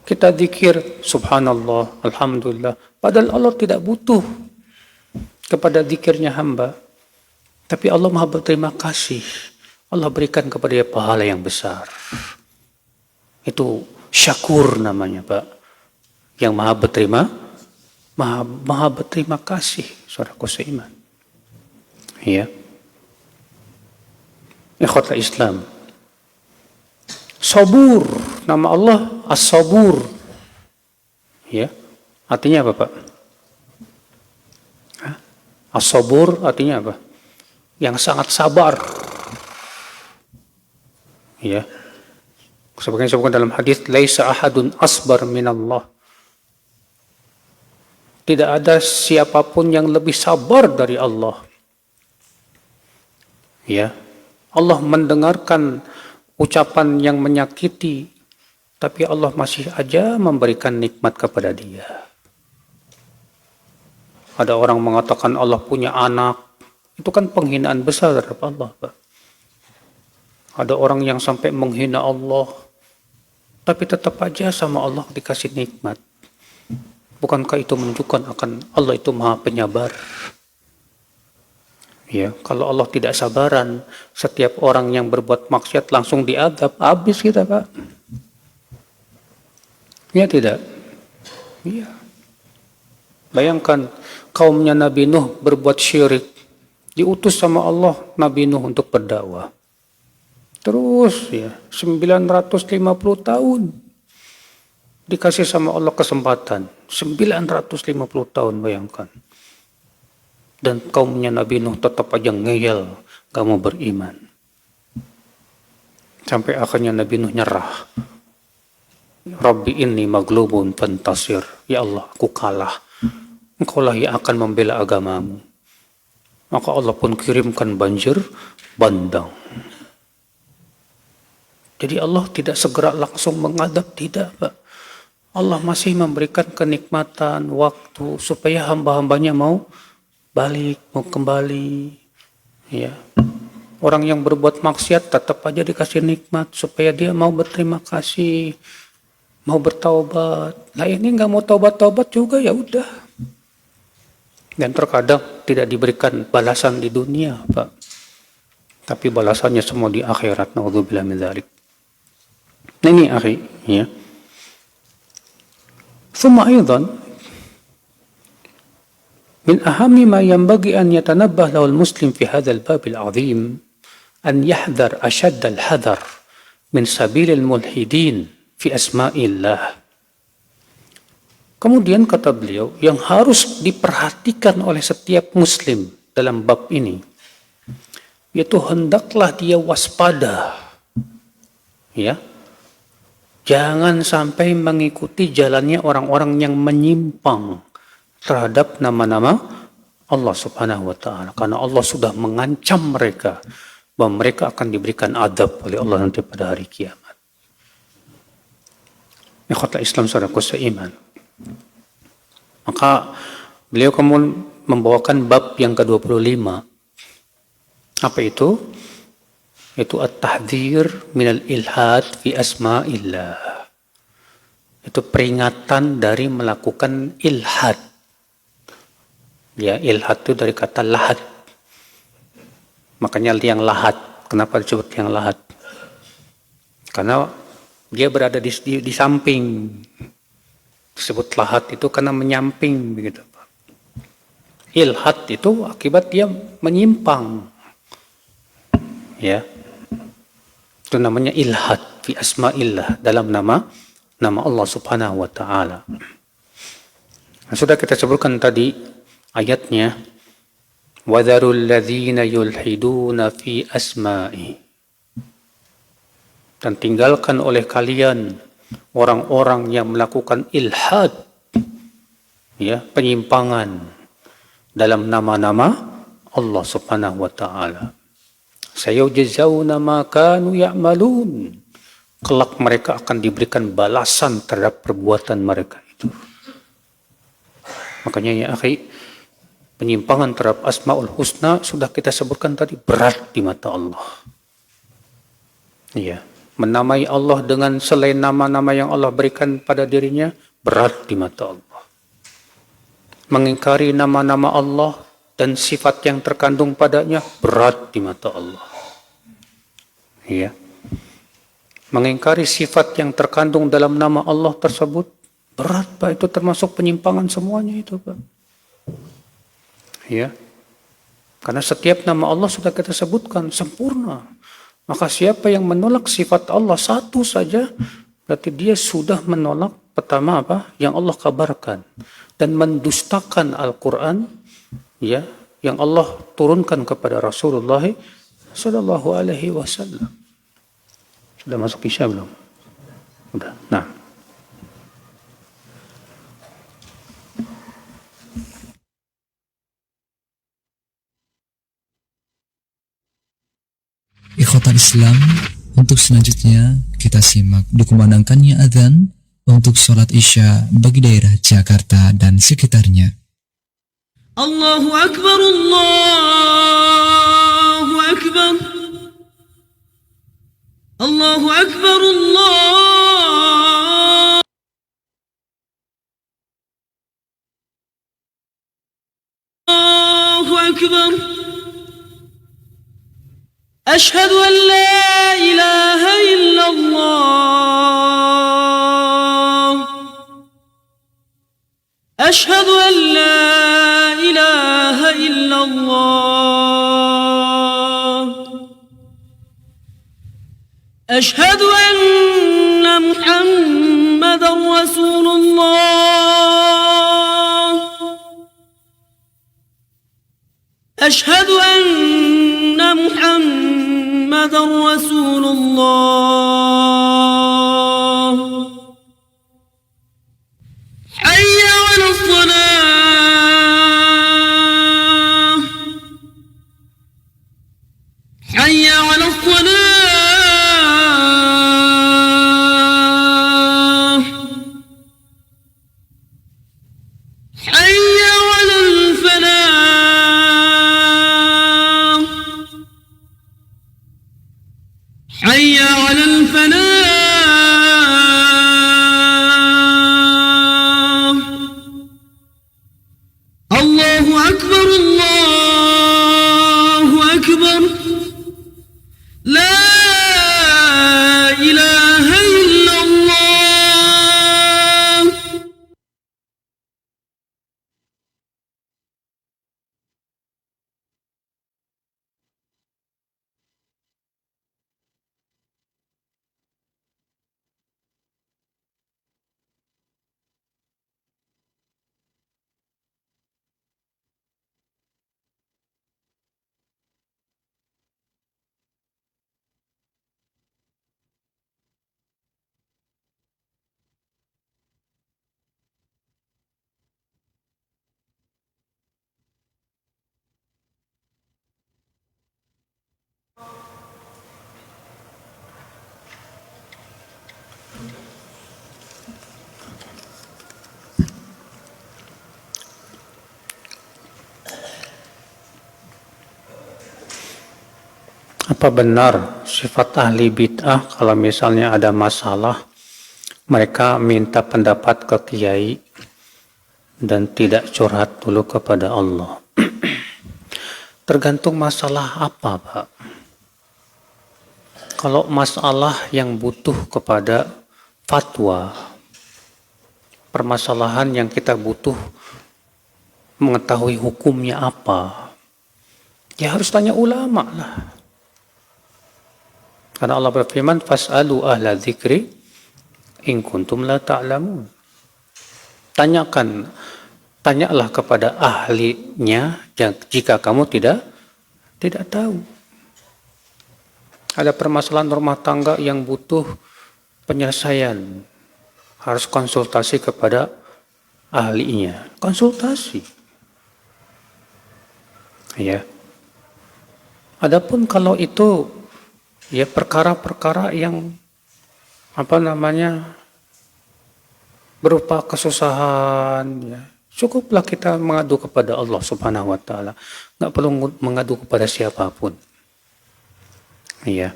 Kita zikir, subhanallah, alhamdulillah. Padahal Allah tidak butuh kepada zikirnya hamba. Tapi Allah maha berterima kasih. Allah berikan kepada dia pahala yang besar. Itu syakur namanya Pak. Yang maha berterima kasih. Saudaraku seiman. Ya. Ikhwata Islam. Sabur, nama Allah As-Sabur. Ya. Artinya apa, Pak? As-Sabur artinya apa? Yang sangat sabar. Ya. Sebagian disebutkan dalam hadis, laisa ahadun asbar minallah. Tidak ada siapapun yang lebih sabar dari Allah. Ya, Allah mendengarkan ucapan yang menyakiti, tapi Allah masih aja memberikan nikmat kepada dia. Ada orang mengatakan Allah punya anak, itu kan penghinaan besar terhadap Allah, Pak. Ada orang yang sampai menghina Allah, tapi tetap aja sama Allah dikasih nikmat. Bukankah itu menunjukkan akan Allah itu Maha Penyabar? Ya, kalau Allah tidak sabaran, setiap orang yang berbuat maksiat langsung diadab, habis kita, Pak. Ya tidak? Iya. Bayangkan kaumnya Nabi Nuh berbuat syirik, diutus sama Allah Nabi Nuh untuk berdakwah. Terus ya, 950 tahun dikasih sama Allah kesempatan. 950 tahun, bayangkan. Dan kaumnya Nabi Nuh tetap aja ngeyel, gak mau beriman. Sampai akhirnya Nabi Nuh nyerah. Rabbi inni maglubun fantasir. Ya Allah, aku kalah. Engkau lah yang akan membela agamamu. Maka Allah pun kirimkan banjir bandang. Jadi Allah tidak segera langsung mengadab, tidak, Pak. Allah masih memberikan kenikmatan, waktu, supaya hamba-hambanya mau balik, mau kembali. Ya. Orang yang berbuat maksiat tetap aja dikasih nikmat, supaya dia mau berterima kasih, mau bertaubat. Nah ini nggak mau taubat-taubat juga, ya udah. Dan terkadang tidak diberikan balasan di dunia, Pak. Tapi balasannya semua di akhirat. Naudzubillah min dzalik. Nah ini akhi, ya. ثم أيضا من أهم ما ينبغي أن يتنبه له المسلم في هذا الباب العظيم أن يحذر أشد الحذر من سبيل الملحدين في أسماء الله. Kemudian kata beliau, yang harus diperhatikan oleh setiap muslim dalam bab ini, yaitu hendaklah dia waspada, ya. Jangan sampai mengikuti jalannya orang-orang yang menyimpang terhadap nama-nama Allah Subhanahu wa Ta'ala. Karena Allah sudah mengancam mereka bahwa mereka akan diberikan adab oleh Allah nanti pada hari kiamat. Ikhwatul Islam, saudaraku seiman. Maka beliau kemudian membawakan bab yang ke-25. Apa itu? Itu at-tahdhir minal ilhad fi asma'illah. Itu peringatan dari melakukan ilhad. Ya, ilhad itu dari kata lahat. Makanya yang lahat. Kenapa disebut yang lahat? Karena dia berada di samping. Disebut lahat itu karena menyamping, begitu, Pak. Ilhad itu akibat dia menyimpang. Ya. Itu namanya ilhad fi asma'illah, dalam nama Allah Subhanahu wa Ta'ala. Nah, sudah kita sebutkan tadi ayatnya, وَذَرُوا الَّذِينَ يُلْحِدُونَ فِي أَسْمَائِهِ. Dan tinggalkan oleh kalian orang-orang yang melakukan ilhad, ya, penyimpangan dalam nama-nama Allah Subhanahu wa Ta'ala. Sayujzauna ma kanu ya'malun. Kelak mereka akan diberikan balasan terhadap perbuatan mereka itu. Makanya ya akhi, penyimpangan terhadap Asmaul Husna sudah kita sebutkan tadi berat di mata Allah. Iya, menamai Allah dengan selain nama-nama yang Allah berikan pada dirinya berat di mata Allah. Mengingkari nama-nama Allah dan sifat yang terkandung padanya berat di mata Allah. Ya. Mengingkari sifat yang terkandung dalam nama Allah tersebut berat, Pak. Itu termasuk penyimpangan semuanya itu, Pak. Ya. Karena setiap nama Allah sudah kita sebutkan sempurna. Maka siapa yang menolak sifat Allah satu saja, berarti dia sudah menolak pertama apa? Yang Allah kabarkan dan mendustakan Al-Qur'an, ya, yang Allah turunkan kepada Rasulullah sallallahu alaihi wasallam. Sudah masuk Isya belum? Sudah. Nah. Ikhwatal Islam, untuk selanjutnya kita simak dikumandangkannya adzan untuk sholat Isya bagi daerah Jakarta dan sekitarnya. Allahu Akbar, Allahu Akbar, Allahu Akbar, Allah. الله أكبر أشهد أن لا إله إلا الله أشهد أن لا إله إلا الله أشهد أن محمدا رسول الله أشهد أن محمدا رسول الله حي على الصلاة حي على الصلاة حي على الفلاح حي على الفلاح الله أكبر الله أكبر لا إله إلا الله Apa benar sifat ahli bid'ah kalau misalnya ada masalah mereka minta pendapat ke kiai dan tidak curhat dulu kepada Allah? Tergantung masalah apa, Pak. Kalau masalah yang butuh kepada fatwa, permasalahan yang kita butuh mengetahui hukumnya apa, ya harus tanya ulama lah. Karena Allah berfirman, fas'alu ahla dzikri in kuntum la ta'lamun. Tanyalah kepada ahlinya jika kamu tidak tahu. Ada permasalahan rumah tangga yang butuh penyelesaian, harus konsultasi kepada ahlinya. Konsultasi. Ya. Adapun kalau itu ya perkara-perkara yang berupa kesusahan, ya, cukuplah kita mengadu kepada Allah Subhanahu wa taala. Enggak perlu mengadu kepada siapapun. Iya.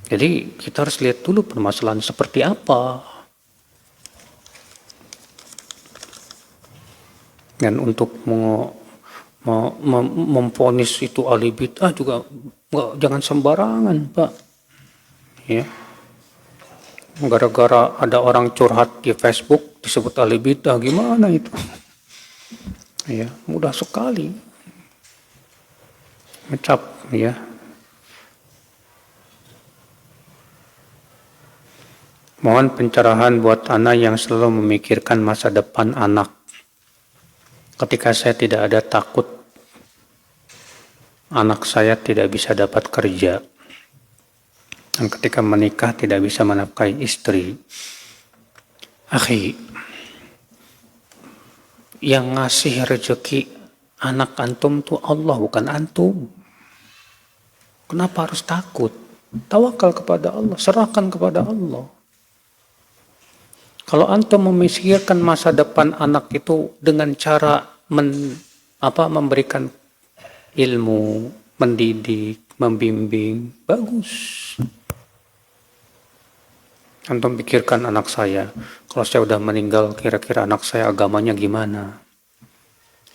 Jadi kita harus lihat dulu permasalahan seperti apa. Dan untuk memvonis itu ahli bid'ah juga jangan sembarangan, Pak. Ya. Gara-gara ada orang curhat di Facebook disebut ahli bid'ah, gimana itu? Ya, mudah sekali. Ngecap, ya. Mohon pencerahan buat anak yang selalu memikirkan masa depan anak. Ketika saya tidak ada takut anak saya tidak bisa dapat kerja. Dan ketika menikah tidak bisa menafkahi istri. Akhi, yang ngasih rezeki anak antum tuh Allah, bukan antum. Kenapa harus takut? Tawakal kepada Allah, serahkan kepada Allah. Kalau antum memikirkan masa depan anak itu dengan cara memberikan ilmu, mendidik, membimbing, bagus. Antum pikirkan anak saya, kalau saya udah meninggal, kira-kira anak saya agamanya gimana?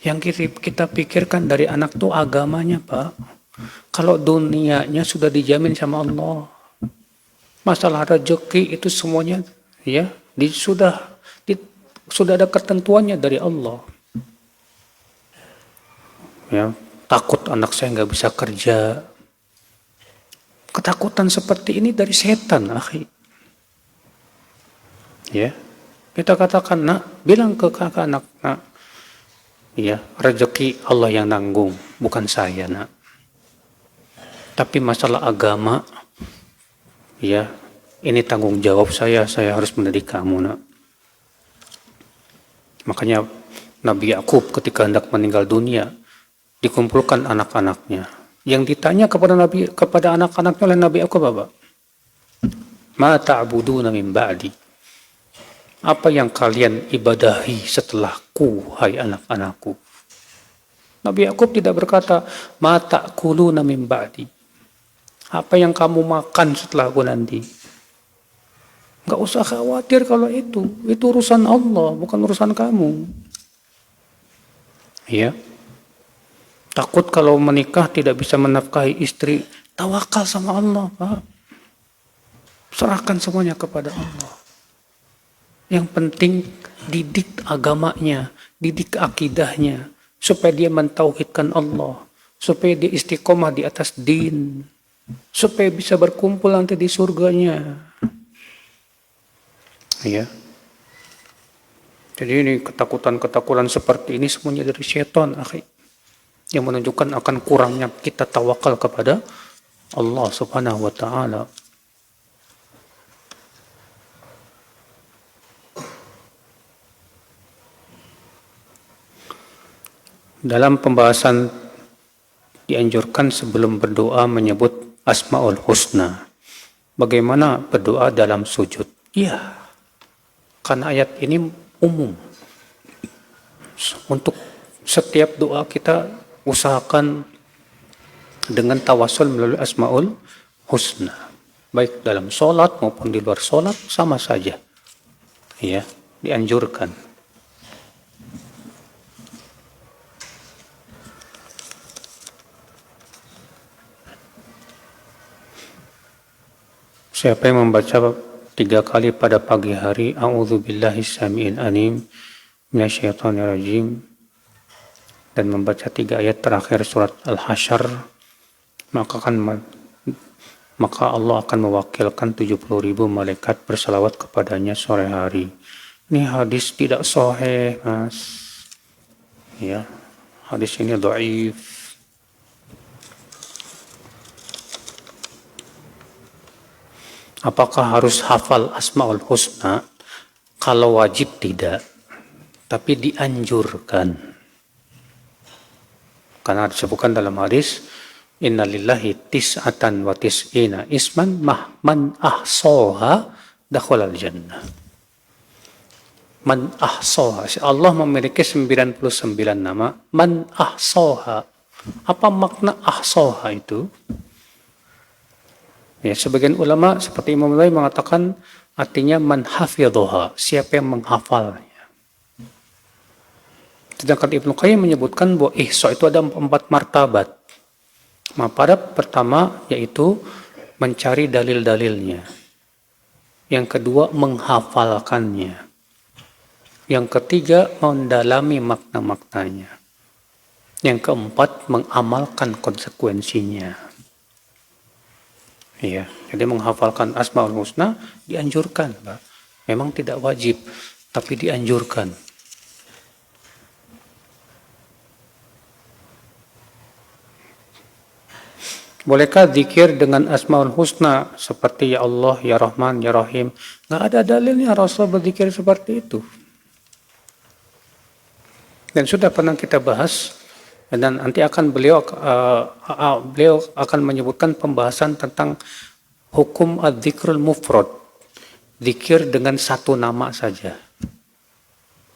Yang kita pikirkan dari anak tuh agamanya, Pak. Kalau dunianya sudah dijamin sama Allah. Masalah rezeki itu semuanya ya sudah ada ketentuannya dari Allah. Ya, takut anak saya nggak bisa kerja. Ketakutan seperti ini dari setan, akhi. Ya, kita katakan, nak, bilang ke kakak anak, nak, ya, rezeki Allah yang nanggung, bukan saya, nak. Tapi masalah agama, ya, ini tanggung jawab saya harus mendidik kamu, nak. Makanya Nabi Yakub ketika hendak meninggal dunia, dikumpulkan anak-anaknya. Yang ditanya kepada anak-anaknya oleh Nabi Yakub apa? Ma ta'buduna min ba'di. Apa yang kalian ibadahi setelahku, hai anak-anakku? Nabi Yakub tidak berkata, ma ta'kuluna min ba'di. Apa yang kamu makan setelahku nanti? Enggak usah khawatir kalau itu urusan Allah, bukan urusan kamu. Ya. Takut kalau menikah tidak bisa menafkahi istri, tawakal sama Allah, Pak. Serahkan semuanya kepada Allah. Yang penting didik agamanya, didik akidahnya, supaya dia mentauhidkan Allah, supaya dia istiqomah di atas din, supaya bisa berkumpul nanti di surganya. Ya. Jadi ini ketakutan-ketakutan seperti ini semuanya dari syaitan, akhi. Yang menunjukkan akan kurangnya kita tawakal kepada Allah Subhanahu wa taala. Dalam pembahasan dianjurkan sebelum berdoa menyebut Asmaul Husna. Bagaimana berdoa dalam sujud? Iya. Karena ayat ini umum. Untuk setiap doa kita usahakan dengan tawasul melalui Asmaul Husna. Baik dalam sholat maupun di luar sholat sama saja. Ya, dianjurkan. Siapa yang membaca 3 kali pada pagi hari, A'udzubillahi samiil alim minasyaitonir rajim, dan membaca 3 ayat terakhir surat Al-Hasyr, maka Allah akan mewakilkan 70.000 malaikat bersalawat kepadanya sore hari. Ini hadis tidak sahih, Mas. Ya, hadis ini dhaif. Apakah harus hafal Asmaul Husna? Kalau wajib tidak, tapi dianjurkan. Karena disebutkan dalam hadis, innalillahi tis'atan wa tis'ina isman man ahsaha dakhalal jannah. Man ahsaha. Allah memiliki 99 nama. Man ahsaha. Apa makna ahsaha itu? Ya, sebagian ulama seperti Imam Nawawi mengatakan artinya man hafidhaha, siapa yang menghafalnya. Sedangkan Ibnu Qayyim menyebutkan bahwa ihsa itu ada 4 martabat. Pada pertama yaitu mencari dalil-dalilnya. Yang kedua menghafalkannya. Yang ketiga mendalami makna-maknanya. Yang keempat mengamalkan konsekuensinya. Iya, jadi menghafalkan Asmaul Husna dianjurkan, Pak. Memang tidak wajib, tapi dianjurkan. Bolehkah zikir dengan Asmaul Husna seperti ya Allah, ya Rahman, ya Rahim? Nggak ada dalilnya Rasul berzikir seperti itu. Dan sudah pernah kita bahas, dan nanti akan beliau akan menyebutkan pembahasan tentang hukum adz-dzikrul mufrad, zikir dengan satu nama saja,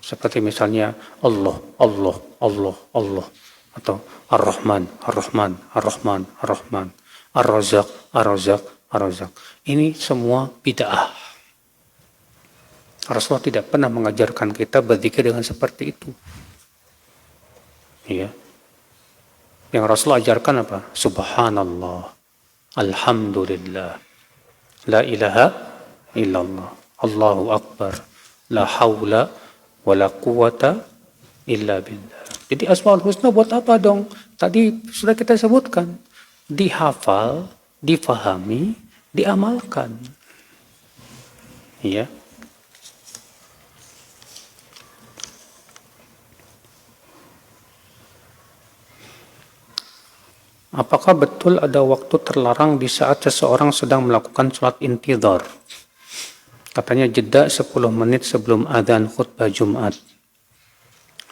seperti misalnya Allah, Allah, Allah, Allah, atau Ar-Rahman, Ar-Rahman, Ar-Rahman, Ar-Rahman, Ar-Razzaq, Ar-Razzaq, Ar-Razzaq. Ini semua bid'ah. Rasulullah tidak pernah mengajarkan kita berzikir dengan seperti itu. Ya. Yang Rasul ajarkan apa? Subhanallah, alhamdulillah, la ilaha illallah, Allahu akbar, la haula wa la quwata illa billah. Jadi Asmaul Husna buat apa dong? Tadi sudah kita sebutkan. Dihafal, difahami, diamalkan. Ya. Apakah betul ada waktu terlarang di saat seseorang sedang melakukan sholat intidhar? Katanya jeda 10 menit sebelum adzan khutbah Jumat.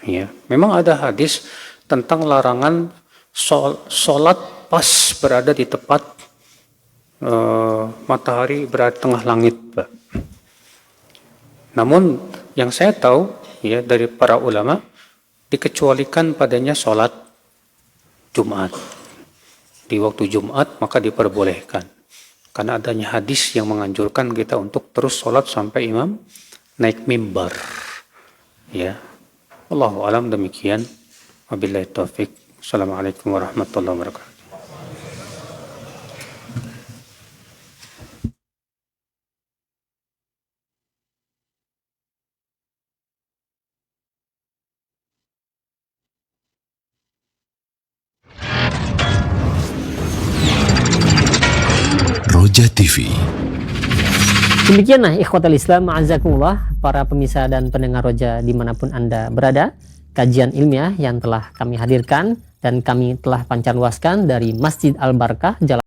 Ya, memang ada hadis tentang larangan sholat pas berada di tepat matahari berada tengah langit, Pak. Namun yang saya tahu ya dari para ulama dikecualikan padanya sholat Jumat. Di waktu Jumat maka diperbolehkan. Karena adanya hadis yang menganjurkan kita untuk terus sholat sampai imam naik mimbar. Ya. Wallahu alam demikian. Wabillahi taufik. Assalamualaikum warahmatullahi wabarakatuh. Roja TV. Demikianlah ikhwatal Islam a'azakumullah, para pemirsa dan pendengar Roja dimanapun Anda berada, kajian ilmiah yang telah kami hadirkan dan kami telah pancarluaskan dari Masjid Al-Barakah Jalan